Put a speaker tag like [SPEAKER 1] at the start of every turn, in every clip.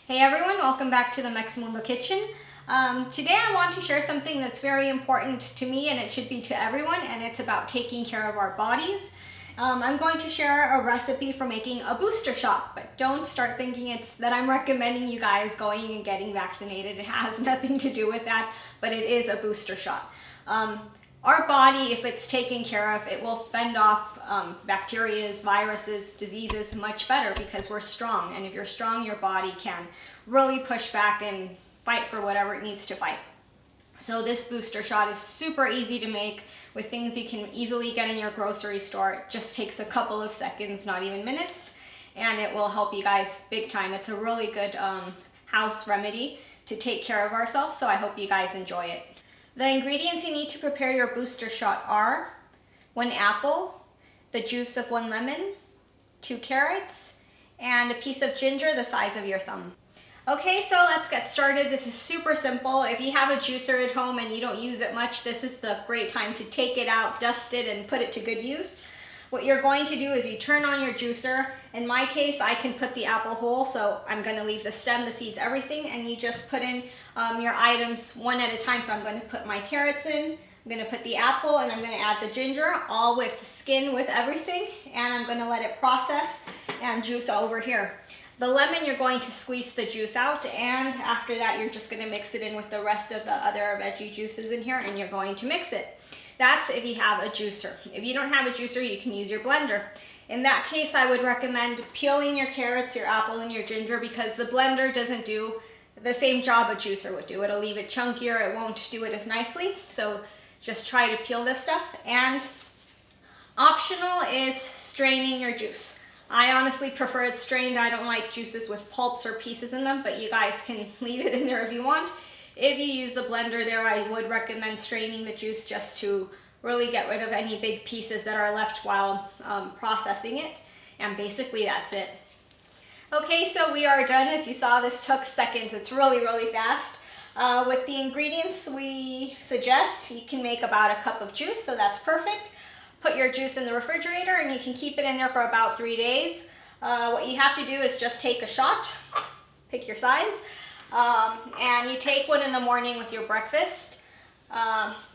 [SPEAKER 1] Hey everyone, welcome back to the Mex Mundo kitchen. Today I want to share something that's very important to me, and it should be to everyone, and it's about taking care of our bodies. I'm going to share a recipe for making a booster shot, but don't start thinking it's that I'm recommending you guys going and getting vaccinated. It has nothing to do with that, but it is a booster shot. Our body, if it's taken care of, it will fend off bacteria, viruses, diseases much better because we're strong. And if you're strong, your body can really push back and fight for whatever it needs to fight. So this booster shot is super easy to make with things you can easily get in your grocery store. It just takes a couple of seconds, not even minutes, and it will help you guys big time. It's a really good house remedy to take care of ourselves, so I hope you guys enjoy it. The ingredients you need to prepare your booster shot are 1 apple, the juice of 1 lemon, 2 carrots, and a piece of ginger the size of your thumb. Okay, so let's get started. This is super simple. If you have a juicer at home and you don't use it much, this is the great time to take it out, dust it, and put it to good use. What you're going to do is you turn on your juicer. In my case, I can put the apple whole, so I'm going to leave the stem, the seeds, everything, and you just put in your items one at a time. So I'm going to put my carrots in, I'm going to put the apple, and I'm going to add the ginger, all with skin, with everything, and I'm going to let it process and juice over here. The lemon, you're going to squeeze the juice out, and after that you're just going to mix it in with the rest of the other veggie juices in here, and you're going to mix it. That's if you have a juicer. If you don't have a juicer, you can use your blender. In that case, I would recommend peeling your carrots, your apple, and your ginger, because the blender doesn't do the same job a juicer would do. It'll leave it chunkier, it won't do it as nicely. So just try to peel this stuff. And optional is straining your juice. I honestly prefer it strained. I don't like juices with pulps or pieces in them, but you guys can leave it in there if you want. If you use the blender there, I would recommend straining the juice just to really get rid of any big pieces that are left while processing it. And basically that's it. Okay, so we are done. As you saw, this took seconds. It's really fast. With the ingredients we suggest, you can make about a cup of juice, so that's perfect. Put your juice in the refrigerator and you can keep it in there for about 3 days. What you have to do is just take a shot, pick your size, and you take one in the morning with your breakfast.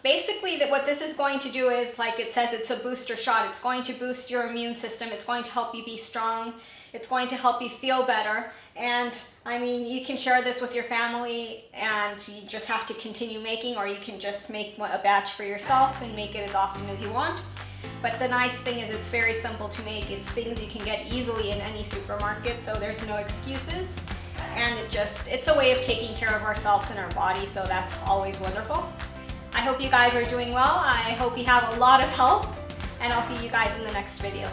[SPEAKER 1] Basically what this is going to do is, like it says, it's a booster shot. It's going to boost your immune system. It's going to help you be strong. It's going to help you feel better. And I mean, you can share this with your family and you just have to continue making, or you can just make a batch for yourself and make it as often as you want. But the nice thing is it's very simple to make. It's things you can get easily in any supermarket, so there's no excuses. And it's a way of taking care of ourselves and our body, so that's always wonderful. I hope you guys are doing well. I hope you have a lot of health, and I'll see you guys in the next video.